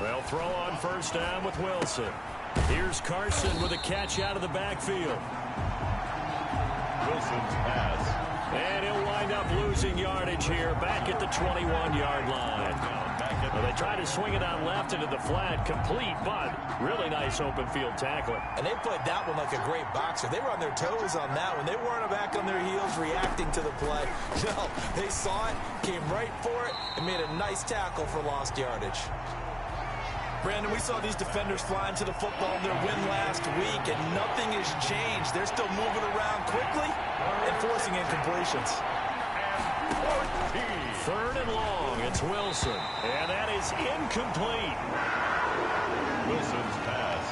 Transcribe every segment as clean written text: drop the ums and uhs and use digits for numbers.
They'll throw on first down with Wilson. Here's Carson with a catch out of the backfield. Wilson's pass. And he'll wind up losing yardage here back at the 21-yard line. Well, they try to swing it out left into the flat, complete, but really nice open field tackling. And they played that one like a great boxer. They were on their toes on that one. They weren't back on their heels reacting to the play. No, they saw it, came right for it, and made a nice tackle for lost yardage. Brandon, we saw these defenders flying to the football in their win last week, and nothing has changed. They're still moving around quickly and forcing incompletions. Third and long, it's Wilson, and that is incomplete. Wilson's pass,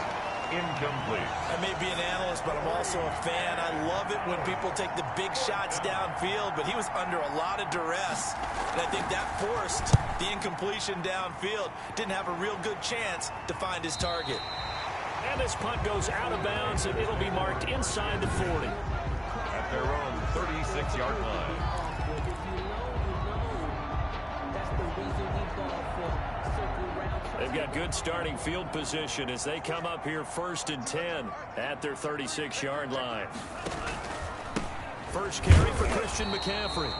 incomplete. I may be an analyst, but I'm also a fan. I love it when people take the big shots downfield, but he was under a lot of duress, and I think that forced the incompletion downfield. Didn't have a real good chance to find his target. And this punt goes out of bounds, and it'll be marked inside the 40. At their own 36-yard line. They've got good starting field position as they come up here 1st and 10 at their 36-yard line. First carry for Christian McCaffrey.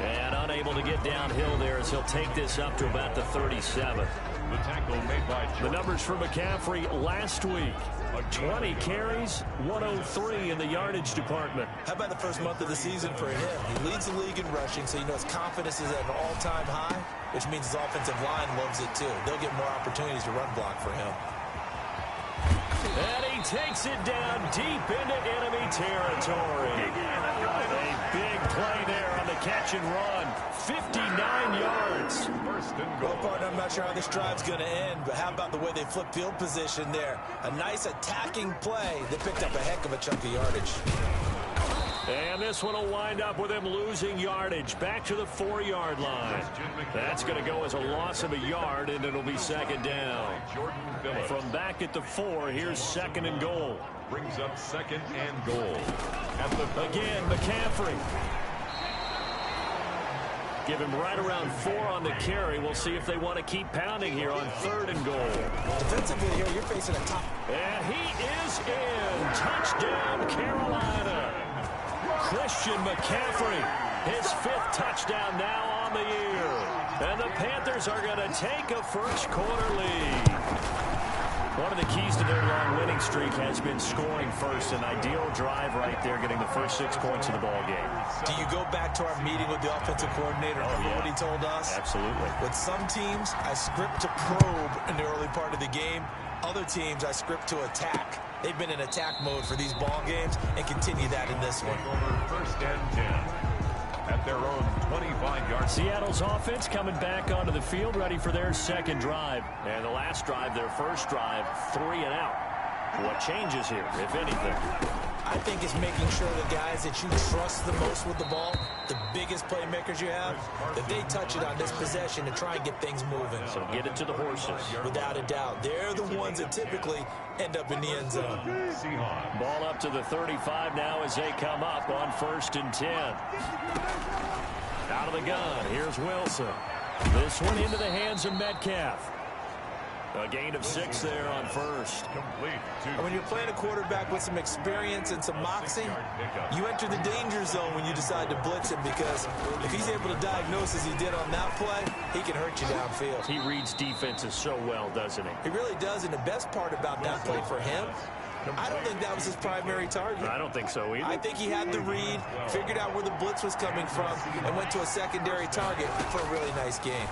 And unable to get downhill there as he'll take this up to about the 37. The tackle made by The numbers for McCaffrey last week. 20 carries, 103 in the yardage department. How about the first month of the season for him? He leads the league in rushing, so you know his confidence is at an all-time high, which means his offensive line loves it too. They'll get more opportunities to run block for him. And he takes it down deep into enemy territory. A big play there on the catch and run. 59 yards. Well, partner, I'm not sure how this drive's going to end, but how about the way they flip field position there? A nice attacking play that picked up a heck of a chunk of yardage. And this one will wind up with him losing yardage back to the 4-yard line. That's going to go as a loss of a yard, and it'll be second down. From back at the 4, here's 2nd and goal. Brings up 2nd and goal. Again, McCaffrey. Give him right around 4 on the carry. We'll see if they want to keep pounding here on 3rd and goal. Defensively here, you're facing a top. And he is in. Touchdown, Carolina. Christian McCaffrey, his 5th touchdown now on the year. And the Panthers are going to take a first-quarter lead. One of the keys to their long winning streak has been scoring first. An ideal drive right there, getting the first 6 points of the ball game. Do you go back to our meeting with the offensive coordinator? Yeah. What he told us? Absolutely. With some teams, I script to probe in the early part of the game. Other teams, I script to attack. They've been in attack mode for these ball games and continue that in this one. 1st and 10. At their own 25-yard. Seattle's offense coming back onto the field, ready for their second drive. And the last drive, their first drive, 3 and out. What changes here, if anything? I think it's making sure the guys that you trust the most with the ball, the biggest playmakers you have, that they touch it on this possession to try and get things moving. So get it to the horses. Without a doubt. They're the ones that typically end up in the end zone. Ball up to the 35 now as they come up on 1st and 10. Out of the gun, here's Wilson. This one into the hands of Metcalf. A gain of 6 there on first. And when you're playing a quarterback with some experience and some moxie, you enter the danger zone when you decide to blitz him, because if he's able to diagnose as he did on that play, he can hurt you downfield. He reads defenses so well, doesn't he? He really does, and the best part about that play for him, I don't think that was his primary target. I don't think so either. I think he had the read, figured out where the blitz was coming from, and went to a secondary target for a really nice game.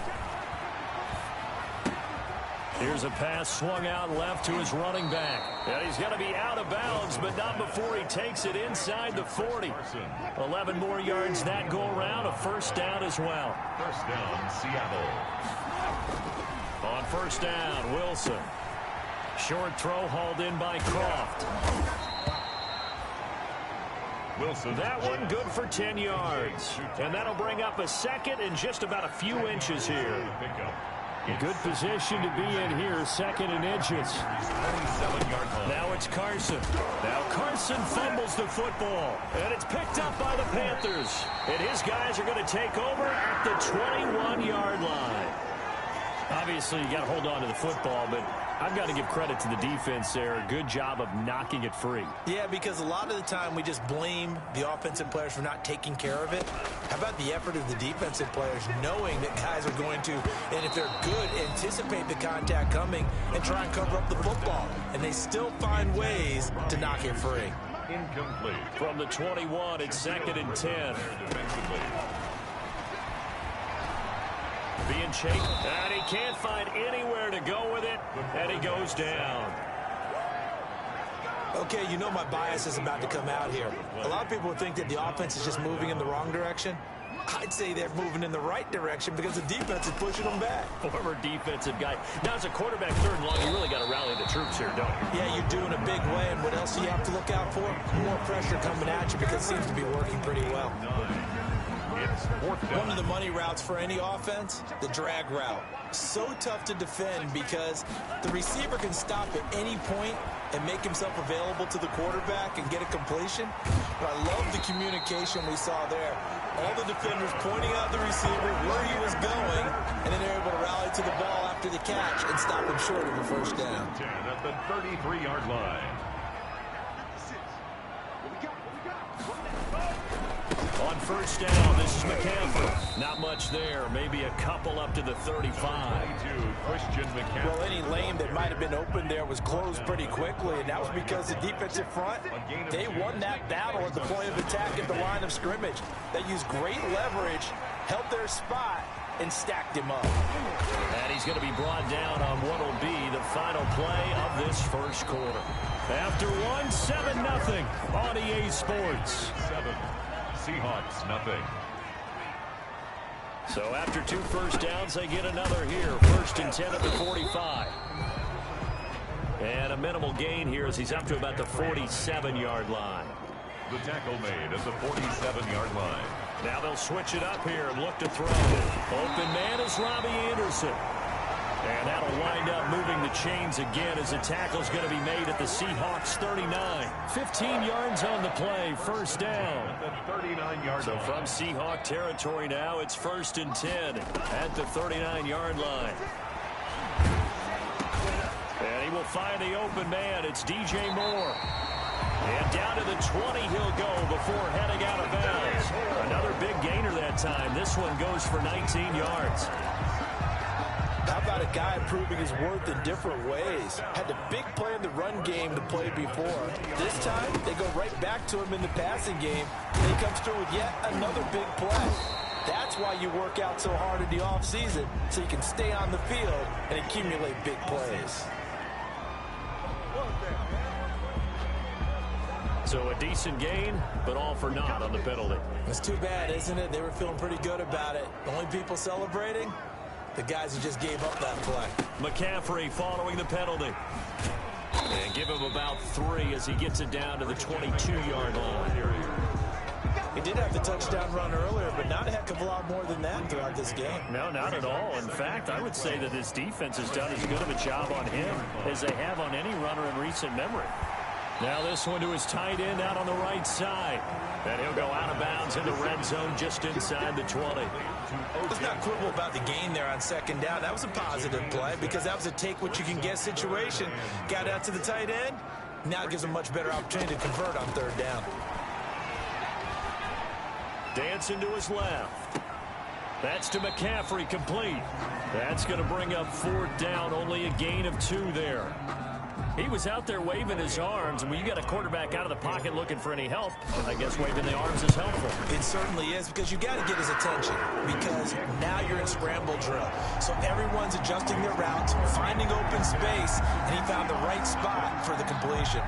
Here's a pass swung out left to his running back. And he's going to be out of bounds, but not before he takes it inside the 40. 11 more yards that go around, a first down as well. First down, Seattle. On first down, Wilson. Short throw hauled in by Croft. Wilson. That one good for 10 yards. And that'll bring up a second and just about a few inches here. Good position to be in here, 2nd and inches. Now it's Carson. Now Carson fumbles the football, and it's picked up by the Panthers. And his guys are going to take over at the 21-yard line. Obviously, you got to hold on to the football, but I've got to give credit to the defense there. Good job of knocking it free. Yeah, because a lot of the time we just blame the offensive players for not taking care of it. How about the effort of the defensive players knowing that guys are going to, and if they're good, anticipate the contact coming and try and cover up the football. And they still find ways to knock it free. Incomplete. From the 21, it's 2nd and 10. Defensively. Being chased, and he can't find anywhere to go with it, and he goes down. Okay, you know my bias is about to come out here. A lot of people would think that the offense is just moving in the wrong direction. I'd say they're moving in the right direction because the defense is pushing them back. Former defensive guy. Now, as a quarterback, 3rd and long, you really got to rally the troops here, don't you? Yeah, you do in a big way, and what else do you have to look out for? More pressure coming at you because it seems to be working pretty well. It's 4th down. One of the money routes for any offense, the drag route. So tough to defend because the receiver can stop at any point and make himself available to the quarterback and get a completion. But I love the communication we saw there. All the defenders pointing out the receiver where he was going, and then they're able to rally to the ball after the catch and stop him short of a 1st down. 10 at the 33-yard line. On 1st down, this is McCaffrey. Not much there. Maybe a couple up to the 35. Christian McCaffrey. Well, any lane that might have been open there was closed pretty quickly, and that was because the defensive front, they won that battle at the point of attack at the line of scrimmage. They used great leverage, held their spot, and stacked him up. And he's going to be brought down on what will be the final play of this 1st quarter. After 7-0 on EA Sports. 7. Seahawks, nothing. So after 2 1st downs, they get another here. 1st and 10 at the 45. And a minimal gain here as he's up to about the 47-yard line. The tackle made at the 47-yard line. Now they'll switch it up here and look to throw. Open man is Robbie Anderson. And that'll wind up moving the chains again as the tackle's going to be made at the Seahawks 39. 15 yards on the play, 1st down. At the 39-yard So line. from Seahawk territory now, it's 1st and 10 at the 39-yard line. And he will find the open man. It's DJ Moore. And down to the 20 he'll go before heading out of bounds. Another big gainer that time. This one goes for 19 yards. How about a guy proving his worth in different ways? Had the big play in the run game to play before. This time, they go right back to him in the passing game. And he comes through with yet another big play. That's why you work out so hard in the offseason, so you can stay on the field and accumulate big plays. So a decent gain, but all for naught on the penalty. It's too bad, isn't it? They were feeling pretty good about it. The only people celebrating? The guys who just gave up that play. McCaffrey following the penalty. And give him about 3 as he gets it down to the 22-yard line. He did have the touchdown run earlier, but not a heck of a lot more than that throughout this game. No, not at all. In fact, I would say that this defense has done as good of a job on him as they have on any runner in recent memory. Now this one to his tight end out on the right side. And he'll go out of bounds in the red zone just inside the 20. Let's not quibble about the gain there on 2nd down. That was a positive play because that was a take-what-you-can-get situation. Got out to the tight end. Now it gives him a much better opportunity to convert on 3rd down. Dancing to his left. That's to McCaffrey, complete. That's going to bring up 4th down, only a gain of 2 there. He was out there waving his arms, and when you got a quarterback out of the pocket looking for any help, I guess waving the arms is helpful. It certainly is because you got to get his attention because now you're in scramble drill. So everyone's adjusting their routes, finding open space, and he found the right spot for the completion.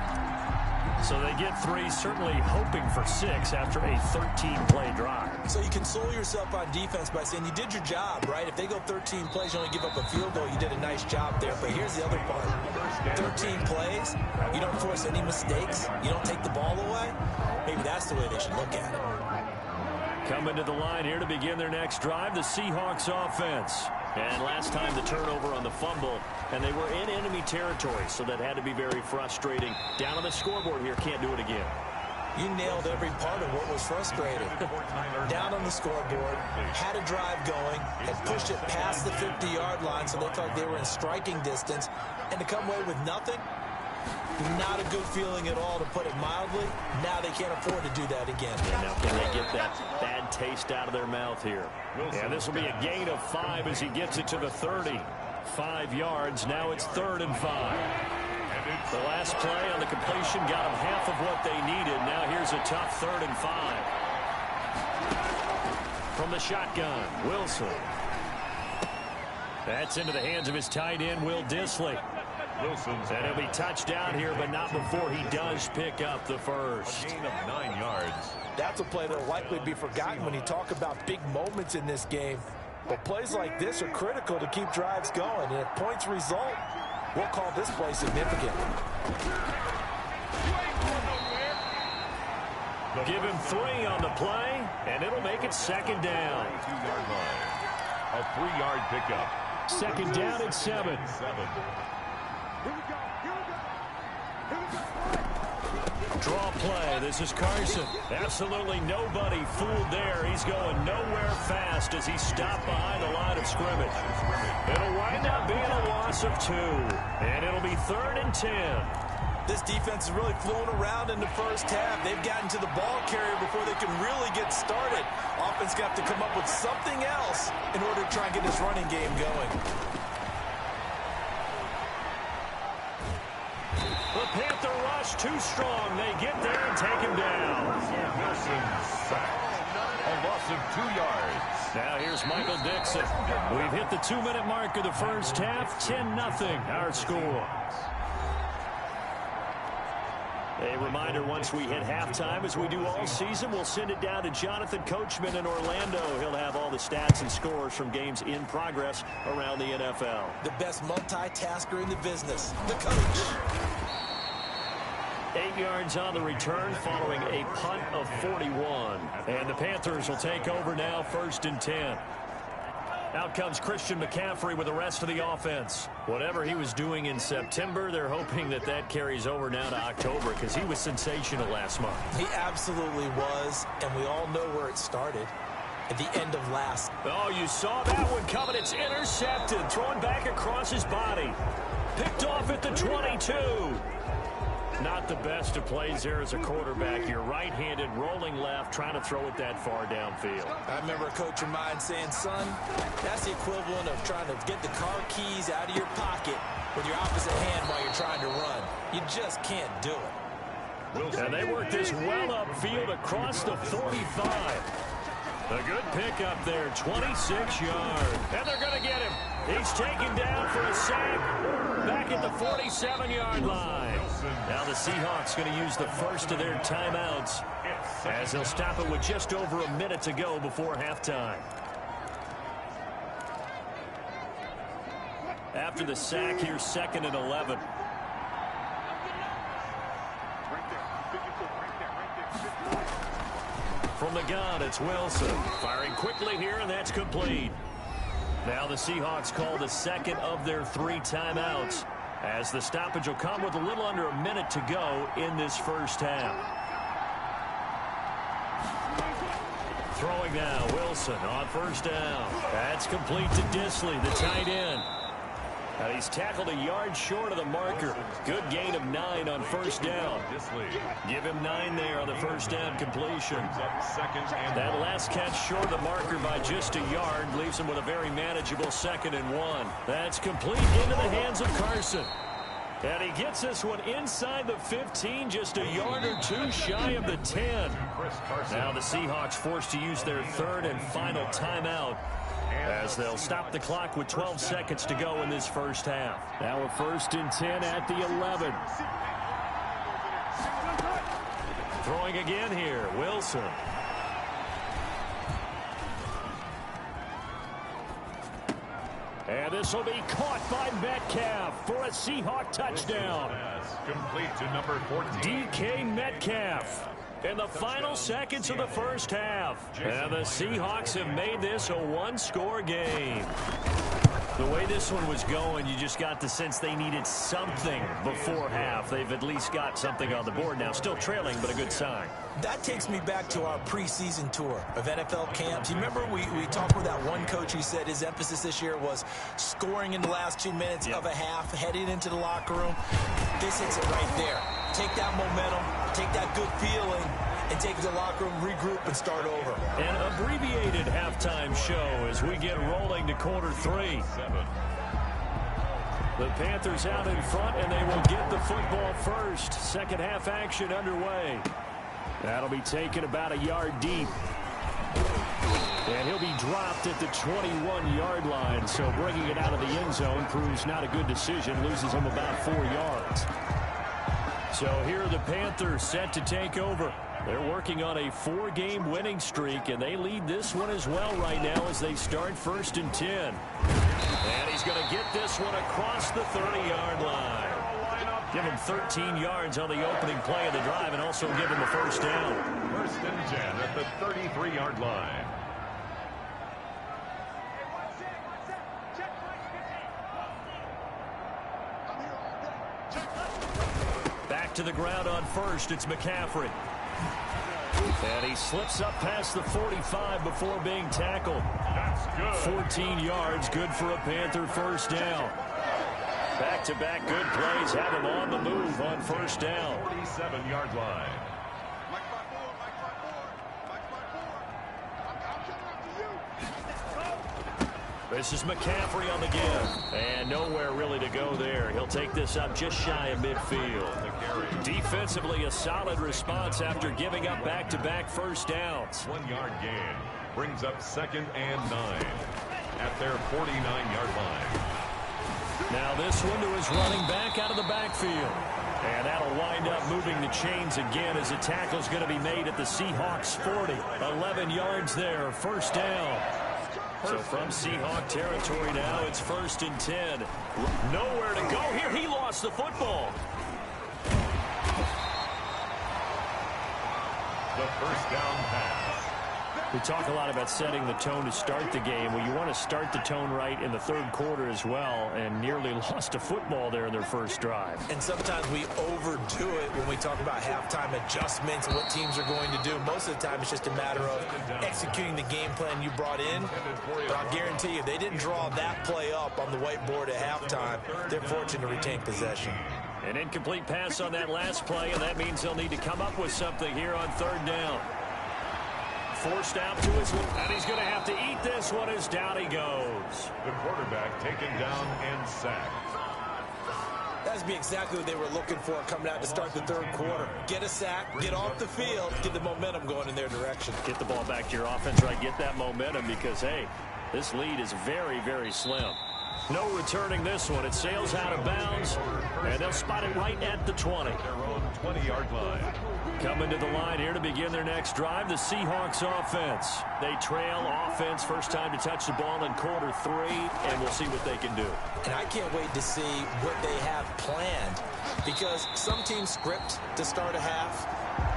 So they get 3, certainly hoping for 6 after a 13-play drive. So you console yourself on defense by saying you did your job, right? If they go 13 plays, you only give up a field goal, you did a nice job there. But here's the other part. 13 plays, you don't force any mistakes, you don't take the ball away. Maybe that's the way they should look at it. Coming to the line here to begin their next drive, the Seahawks offense. And last time the turnover on the fumble, and they were in enemy territory, so that had to be very frustrating. Down on the scoreboard here, can't do it again. You nailed every part of what was frustrating. Down on the scoreboard, had a drive going, had pushed it past the 50-yard line so they felt they were in striking distance, and to come away with nothing, not a good feeling at all, to put it mildly. Now they can't afford to do that again. Yeah, now can they get that bad taste out of their mouth here? Yeah, this will be a gain of 5 as he gets it to the 30. 5 yards. Now it's 3rd and 5. The last play on the completion got them half of what they needed. Now here's a tough 3rd and 5. From the shotgun, Wilson. That's into the hands of his tight end, Will Dissly. And he'll be touchdown here, but not before he does pick up the first. A gain of 9 yards. That's a play that will likely be forgotten when you talk about big moments in this game. But plays like this are critical to keep drives going. And if points result, we'll call this play significant. Give him 3 on the play, and it'll make it 2nd down. 2-yard line. A 3-yard pickup. 2nd down and 7. Draw play. This is Carson. Absolutely nobody fooled there. He's going nowhere fast as he stopped behind the line of scrimmage. It'll wind up being a loss of 2. And it'll be 3rd and 10. This defense is really flown around in the first half. They've gotten to the ball carrier before they can really get started. Offense got to come up with something else in order to try and get this running game going. The Panther rush too strong. They get there and take him down. Wilson sacked. A loss of 2 yards. Now here's Michael Dixon. We've hit the 2-minute mark of the first half. 10-0 our score. A reminder, once we hit halftime, as we do all season, we'll send it down to Jonathan Coachman in Orlando. He'll have all the stats and scores from games in progress around the NFL. The best multitasker in the business, the coach. 8 yards on the return following a punt of 41. And the Panthers will take over now, 1st and 10. Out comes Christian McCaffrey with the rest of the offense. Whatever he was doing in September, they're hoping that that carries over now to October because he was sensational last month. He absolutely was, and we all know where it started. At the end of last. Oh, you saw that one coming. It's intercepted. Thrown back across his body. Picked off at the 22. Not the best of plays there as a quarterback. You're right-handed, rolling left, trying to throw it that far downfield. I remember a coach of mine saying, son, that's the equivalent of trying to get the car keys out of your pocket with your opposite hand while you're trying to run. You just can't do it. And they work this well upfield across the 45. A good pickup there, 26 yards. And they're going to get him. He's taken down for a sack back at the 47-yard line. Now the Seahawks going to use the first of their timeouts as they'll stop it with just over a minute to go before halftime. After the sack, here's 2nd and 11. From the gun, it's Wilson. Firing quickly here, and that's complete. Now the Seahawks call the 2nd of their 3 timeouts as the stoppage will come with a little under a minute to go in this first half. Throwing now, Wilson on 1st down. That's complete to Dissly, the tight end. Now he's tackled a yard short of the marker. Good gain of 9 on 1st down. Give him 9 there on the 1st down completion. That last catch short of the marker by just a yard leaves him with a very manageable 2nd and 1. That's complete into the hands of Carson. And he gets this one inside the 15, just a yard or 2 shy of the 10. Now the Seahawks forced to use their 3rd and final timeout as they'll stop the clock with 12 seconds to go in this first half. Now a 1st and 10 at the 11. Throwing again here, Wilson. And this will be caught by Metcalf for a Seahawk touchdown. Complete to number 14. DK Metcalf. In the final seconds of the first half. And the Seahawks have made this a 1-score game. The way this one was going, you just got the sense they needed something before half. They've at least got something on the board now. Still trailing, but a good sign. That takes me back to our preseason tour of NFL camps. You remember we talked with that one coach who said his emphasis this year was scoring in the last 2 minutes of a half, heading into the locker room. This hits it right there. Take that momentum, take that good feeling, and take it to the locker room, regroup, and start over. An abbreviated halftime show as we get rolling to quarter 3. The Panthers out in front, and they will get the football first. Second half action underway. That'll be taken about a yard deep. And he'll be dropped at the 21-yard line. So bringing it out of the end zone proves not a good decision. Loses him about 4 yards. So here are the Panthers set to take over. They're working on a 4-game winning streak, and they lead this one as well right now as they start 1st and 10. And he's going to get this one across the 30-yard line. Give him 13 yards on the opening play of the drive and also give him a first down. 1st and 10 at the 33-yard line. Back to the ground on first. It's McCaffrey. And he slips up past the 45 before being tackled. That's good. 14 yards, good for a Panther first down. Back-to-back good plays have him on the move on first down. 47-yard line. This is McCaffrey on the give. And nowhere really to go there. He'll take this up just shy of midfield. Defensively, a solid response after giving up back-to-back first downs. 1-yard gain brings up 2nd and 9 at their 49-yard line. Now this one to his running back out of the backfield. And that'll wind up moving the chains again as a tackle's going to be made at the Seahawks 40. 11 yards there, first down. So from Seahawk territory now, it's 1st and 10. Nowhere to go here. He lost the football. The first down pass. We talk a lot about setting the tone to start the game. Well, you want to start the tone right in the 3rd quarter as well, and nearly lost a football there in their first drive. And sometimes we overdo it when we talk about halftime adjustments and what teams are going to do. Most of the time, it's just a matter of executing the game plan you brought in. But I'll guarantee you, they didn't draw that play up on the whiteboard at halftime. They're fortunate to retain possession. An incomplete pass on that last play, and that means they'll need to come up with something here on 3rd down. Forced out to his left, and he's going to have to eat this one as down he goes. The quarterback taken down and sacked. That's be exactly what they were looking for coming out to start the 3rd quarter. Get a sack, get off the field, get the momentum going in their direction. Get the ball back to your offense, right? Get that momentum because, hey, this lead is very, very slim. No returning this one. It sails out of bounds, and they'll spot it right at the 20. Their own 20-yard line. Coming to the line here to begin their next drive, the Seahawks offense. They trail offense, first time to touch the ball in quarter 3, and we'll see what they can do. And I can't wait to see what they have planned, because some teams script to start a half.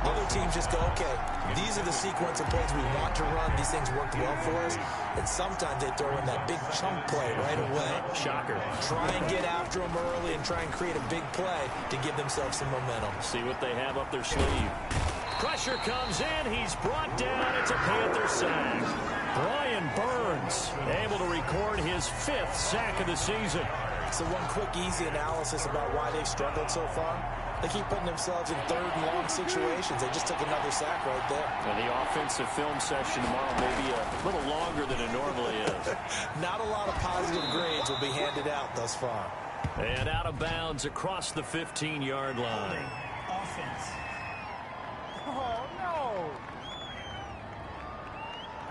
Other teams just go, okay, these are the sequence of plays we want to run. These things worked well for us. And sometimes they throw in that big chunk play right away. Shocker. Try and get after them early and try and create a big play to give themselves some momentum. See what they have up their sleeve. Pressure comes in. He's brought down. It's a Panther sack. Brian Burns able to record his 5th sack of the season. So one quick, easy analysis about why they've struggled so far. They keep putting themselves in 3rd and long situations. They just took another sack right there. And the offensive film session tomorrow may be a little longer than it normally is. Not a lot of positive grades will be handed out thus far. And out of bounds across the 15-yard line. Offense. Oh, no.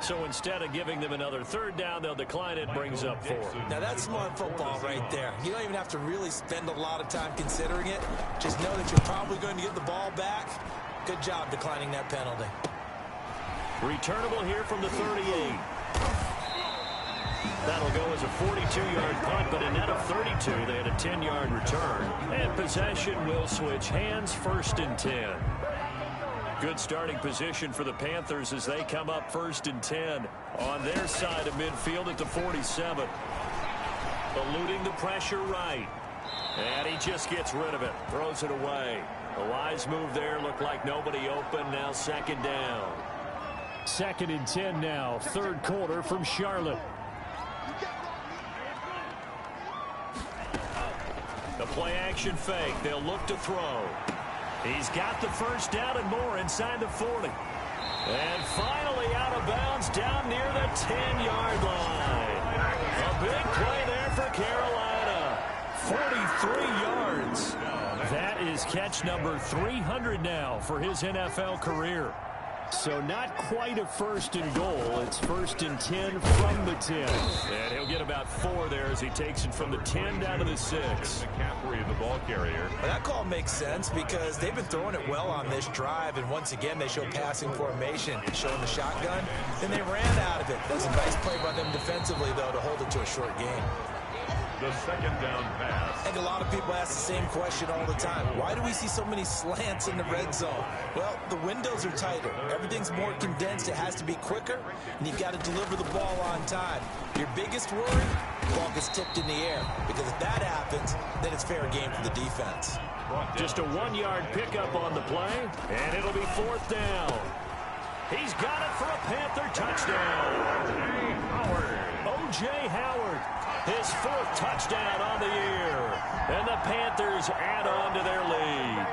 So instead of giving them another 3rd down, they'll decline it, brings up 4. Now that's smart football right there. You don't even have to really spend a lot of time considering it. Just know that you're probably going to get the ball back. Good job declining that penalty. Returnable here from the 38. That'll go as a 42-yard punt, but a net of 32. They had a 10-yard return. And possession will switch hands, 1st and 10. Good starting position for the Panthers as they come up 1st and 10 on their side of midfield at the 47. Eluding the pressure right. And he just gets rid of it. Throws it away. A wise move there. Looked like nobody open. Now second down. 2nd and 10 now. Third quarter from Charlotte. The play action fake. They'll look to throw. He's got the first down and more inside the 40. And finally out of bounds down near the 10-yard line. A big play there for Carolina. 43 yards. That is catch number 300 now for his NFL career. So not quite a first and goal. It's 1st and 10 from the 10. And he'll get about 4 there as he takes it from the 10 down to the 6. McCaffrey, the ball carrier. Well, that call makes sense because they've been throwing it well on this drive, and once again they show passing formation, showing the shotgun, and they ran out of it. That's a nice play by them defensively, though, to hold it to a short game. The second down pass. I think a lot of people ask the same question all the time. Why do we see so many slants in the red zone? Well, the windows are tighter. Everything's more condensed. It has to be quicker, and you've got to deliver the ball on time. Your biggest worry, the ball gets tipped in the air, because if that happens, then it's fair game for the defense. Just a 1-yard pickup on the play, and it'll be 4th down. He's got it for a Panther touchdown. O.J. Howard. His 4th touchdown on the year. And the Panthers add on to their lead.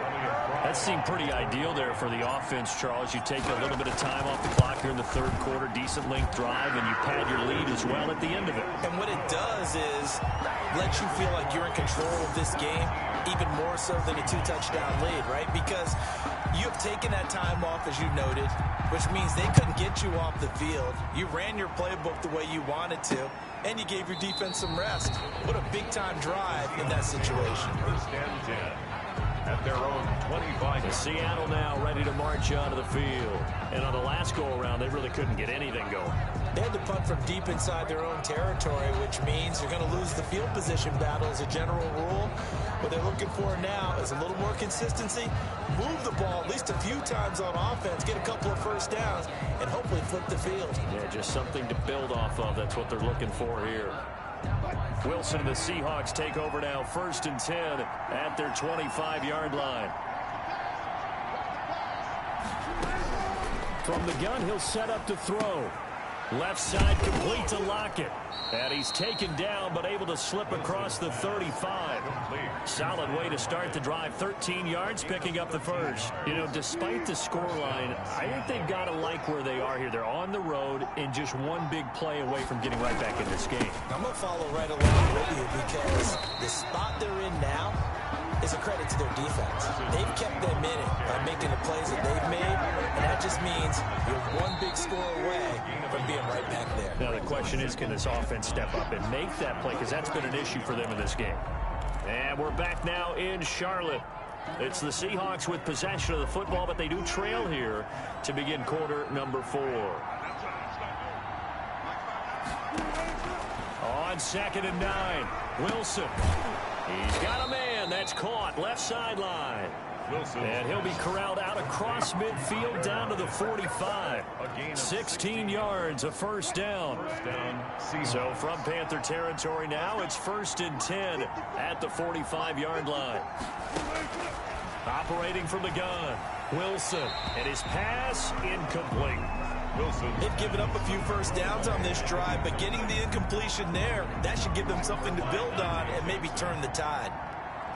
That seemed pretty ideal there for the offense, Charles. You take a little bit of time off the clock here in the 3rd quarter, decent length drive, and you pad your lead as well at the end of it. And what it does is let you feel like you're in control of this game, even more so than a 2-touchdown lead, right? Because you have taken that time off, as you noted, which means they couldn't get you off the field. You ran your playbook the way you wanted to, and you gave your defense some rest. What a big-time drive in that situation. 1st and 10 at their own 25. Seattle now ready to march onto the field. And on the last go-around, they really couldn't get anything going. They had to punt from deep inside their own territory, which means you're going to lose the field position battle as a general rule. What they're looking for now is a little more consistency, move the ball at least a few times on offense, get a couple of first downs, and hopefully flip the field. Yeah, just something to build off of. That's what they're looking for here. Wilson and the Seahawks take over now, 1st and 10 at their 25-yard line. From the gun, he'll set up to throw. Left side complete to Lockett. And he's taken down, but able to slip across the 35. Solid way to start the drive. 13 yards, picking up the first. You know, despite the scoreline, I think they've got to like where they are here. They're on the road and just one big play away from getting right back in this game. I'm going to follow right along with you because the spot they're in now is a credit to their defense. They've kept them in it by making the plays that they've made, and that just means you're one big score away from being right back there. Now the question is, can this offense step up and make that play? Because that's been an issue for them in this game. And we're back now in Charlotte. It's the Seahawks with possession of the football, but they do trail here to begin quarter number 4. On 2nd and 9, Wilson. He's got a man. That's caught. Left sideline. And he'll be corralled out across midfield down to the 45. 16 yards, a first down. So from Panther territory now, it's 1st and 10 at the 45-yard line. Operating from the gun, Wilson. And his pass incomplete. Wilson. They've given up a few first downs on this drive, but getting the incompletion there, that should give them something to build on and maybe turn the tide.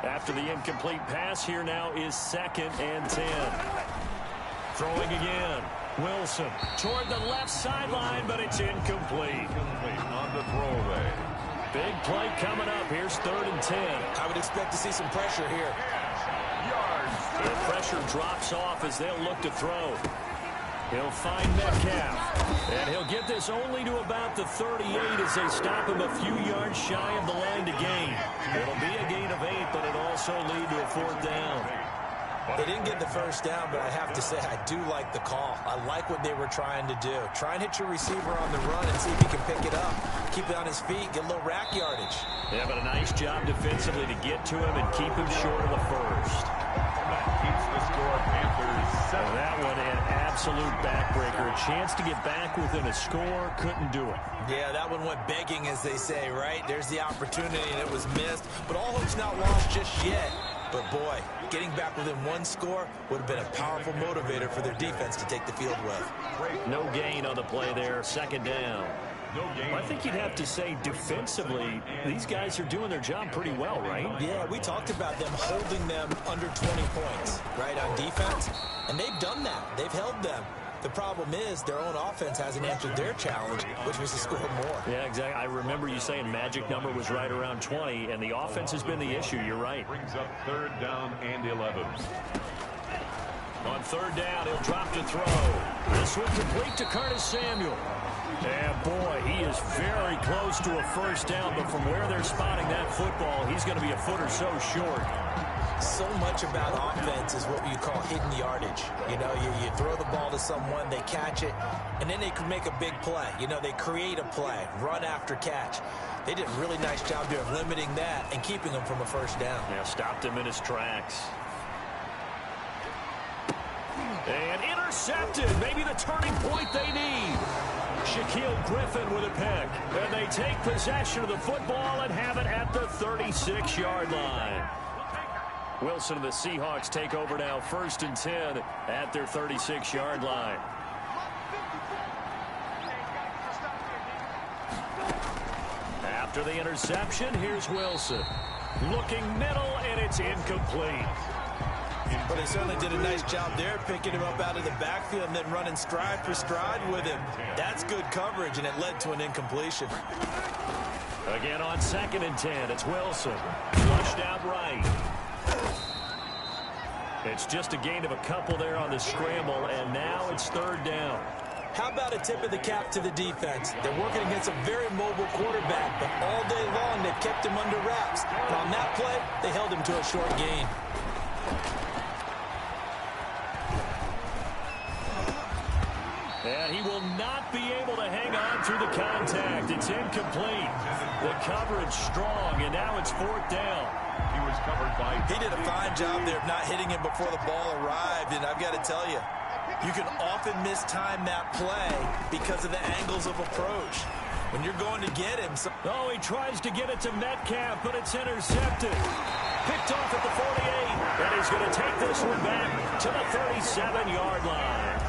After the incomplete pass, here now is 2nd and 10. Throwing again. Wilson toward the left sideline, but it's incomplete. On the throwaway. Big play coming up. Here's 3rd and 10. I would expect to see some pressure here. The pressure drops off as they'll look to throw. He'll find Metcalf. And he'll get this only to about the 38 as they stop him a few yards shy of the line to gain. It'll be a gain of 8, but it'll also lead to a 4th down. They didn't get the first down, but I have to say I do like the call. I like what they were trying to do. Try and hit your receiver on the run and see if he can pick it up. Keep it on his feet, get a little rack yardage. Yeah, but a nice job defensively to get to him and keep him short of the first. That keeps the score Panthers 7. That one an absolute backbreaker. A chance to get back within a score, couldn't do it. Yeah, that one went begging, as they say, right? There's the opportunity, and it was missed. But all hope's not lost just yet. But, boy, getting back within one score would have been a powerful motivator for their defense to take the field with. No gain on the play there. Second down. No gain. I think you'd have to say defensively, these guys are doing their job pretty well, right? Yeah, we talked about them holding them under 20 points, right, on defense. And they've done that. They've held them. The problem is their own offense hasn't answered their challenge, which was to score more. Yeah, exactly. I remember you saying magic number was right around 20, and the offense has been the issue. You're right. Brings up 3rd down and 11. On 3rd down, he'll drop to throw. This one complete to Curtis Samuel. And, boy, he is very close to a first down, but from where they're spotting that football, he's going to be a foot or so short. So much about offense is what you call hidden yardage. You know, you throw the ball to someone, they catch it, and then they can make a big play. You know, they create a play, run after catch. They did a really nice job there of limiting that and keeping him from a first down. Yeah, stopped him in his tracks. And intercepted. Maybe the turning point they need. Shaquille Griffin with a pick. And they take possession of the football and have it at the 36-yard line. Wilson and the Seahawks take over now, 1st and 10 at their 36-yard line. After the interception, here's Wilson. Looking middle, and it's incomplete. But they certainly did a nice job there, picking him up out of the backfield and then running stride for stride with him. That's good coverage, and it led to an incompletion. Again on 2nd and 10, it's Wilson. Flushed out right. It's just a gain of a couple there on the scramble, and now it's 3rd down. How about a tip of the cap to the defense? They're working against a very mobile quarterback, but all day long they've kept him under wraps. But on that play, they held him to a short gain. And he will not be able to hang on through the contact. It's incomplete. The coverage strong, and now it's 4th down. He was covered by... He did a fine job there of not hitting him before the ball arrived, and I've got to tell you, you can often mistime that play because of the angles of approach. When you're going to get him... Oh, he tries to get it to Metcalf, but it's intercepted. Picked off at the 48, and he's going to take this one back to the 37-yard line.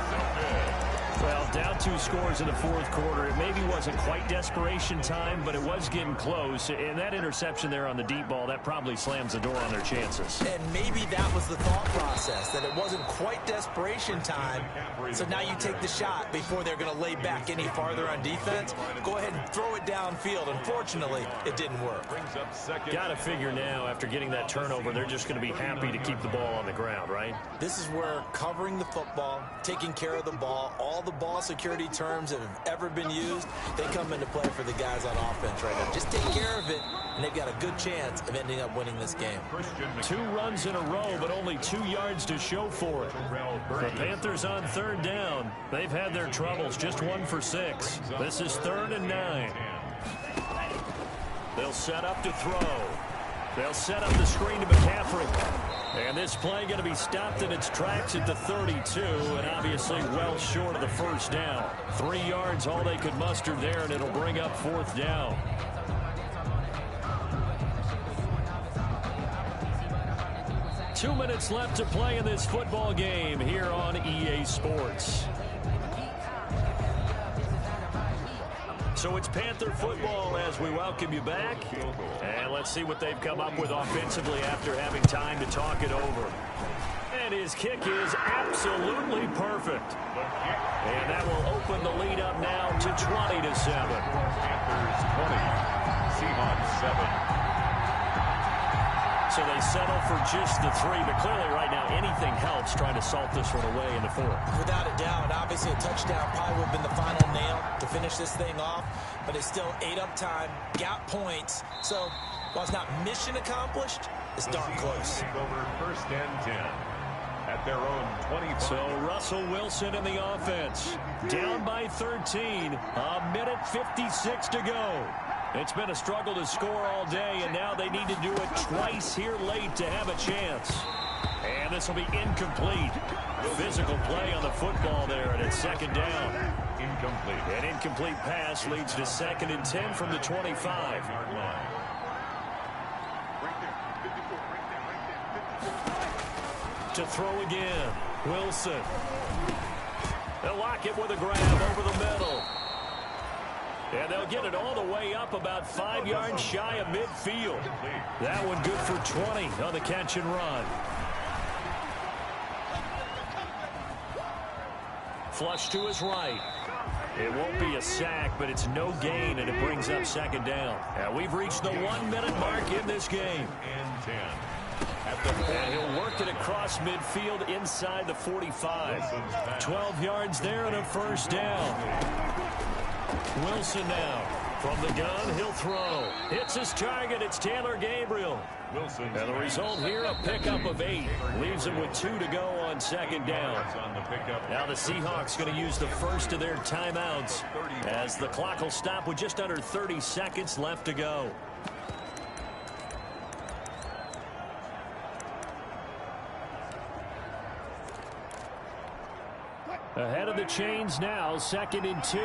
Well, down 2 scores in the 4th quarter. It maybe wasn't quite desperation time, but it was getting close. And that interception there on the deep ball, that probably slams the door on their chances. And maybe that was the thought process, that it wasn't quite desperation time. So now you take the shot before they're going to lay back any farther on defense. Go ahead and throw it downfield. Unfortunately, it didn't work. Brings up 2nd. Got to figure now, after getting that turnover, they're just going to be happy to keep the ball on the ground, right? This is where covering the football, taking care of the ball, all the ball security terms that have ever been used, they come into play for the guys on offense right now. Just take care of it, and they've got a good chance of ending up winning this game. 2 runs in a row, but only 2 yards to show for it. The Panthers on 3rd down. They've had their troubles, just 1 for 6. This is 3rd and 9. They'll set up to throw. They'll set up the screen to McCaffrey. And this play going to be stopped in its tracks at the 32, and obviously well short of the first down. 3 yards, all they could muster there, and it'll bring up 4th down. Two minutes left to play in this football game here on EA Sports. So it's Panther football as we welcome you back. And let's see what they've come up with offensively after having time to talk it over. And his kick is absolutely perfect. And that will open the lead up now to 20-7. Panthers 20, Seahawks 7. So they settle for just the 3, but clearly right now anything helps trying to salt this one away in the 4th. Without a doubt, obviously a touchdown probably would have been the final nail to finish this thing off, but it's still 8 up time, got points, so while it's not mission accomplished, it's darn close. Take over 1st and 10. their own 25. So Russell Wilson in the offense. Down by 13. A minute 56 to go. It's been a struggle to score all day, and now they need to do it twice here late to have a chance. And this will be incomplete. Physical play on the football there, and it's second down. Incomplete. An incomplete pass leads to 2nd and 10 from the 25. To throw again. Wilson. They'll lock it with a grab over the middle. And they'll get it all the way up about 5 yards shy of midfield. That one good for 20 on the catch and run. Flush to his right. It won't be a sack, but it's no gain, and it brings up second down. Now we've reached the 1-minute mark in this game. And 10. And he'll work it across midfield inside the 45. 12 yards there and a first down. Wilson now. From the gun, he'll throw. Hits his target. It's Taylor Gabriel. Wilson. And the result here, a pickup of 8. Leaves him with 2 to go on second down. Now the Seahawks going to use the first of their timeouts as the clock will stop with just under 30 seconds left to go. Ahead of the chains now, 2nd and 2.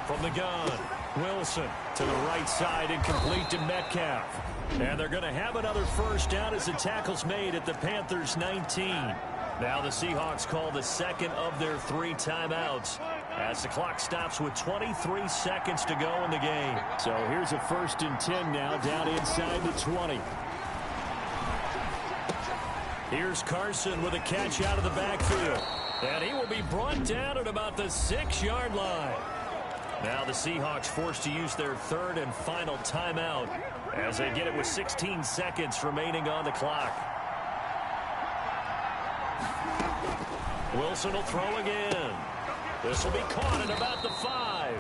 From the gun, Wilson to the right side, incomplete to Metcalf. And they're going to have another first down as the tackle's made at the Panthers' 19. Now the Seahawks call the second of their 3 timeouts as the clock stops with 23 seconds to go in the game. So here's a 1st and 10 now down inside the 20. Here's Carson with a catch out of the backfield. And he will be brought down at about the 6-yard line. Now the Seahawks forced to use their 3rd and final timeout as they get it with 16 seconds remaining on the clock. Wilson will throw again. This will be caught at about the 5.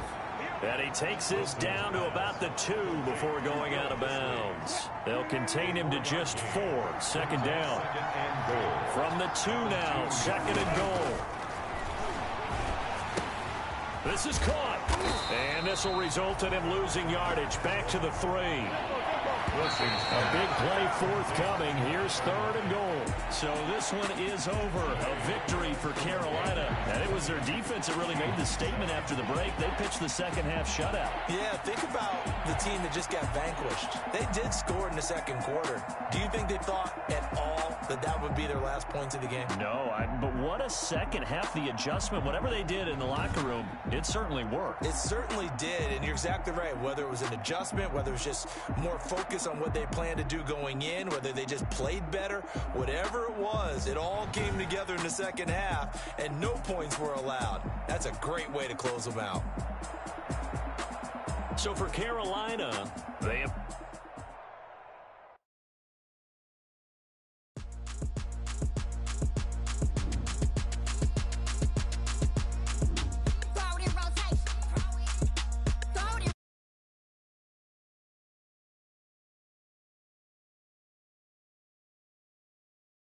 And he takes this down to about the 2 before going out of bounds. They'll contain him to just 4. Second down. From the 2 now, 2nd and goal. This is caught. And this will result in him losing yardage. Back to the 3. A big play forthcoming. Here's 3rd and goal. So this one is over. A victory for Carolina. And it was their defense that really made the statement after the break. They pitched the second half shutout. Yeah, think about the team that just got vanquished. They did score in the second quarter. Do you think they thought at all that that would be their last points of the game? No, but what a second half. The adjustment, whatever they did in the locker room, it certainly worked. It certainly did, and you're exactly right. Whether it was an adjustment, whether it was just more focus on what they planned to do going in, whether they just played better, whatever it was, it all came together in the second half, and no points were allowed. That's a great way to close them out. So for Carolina, they have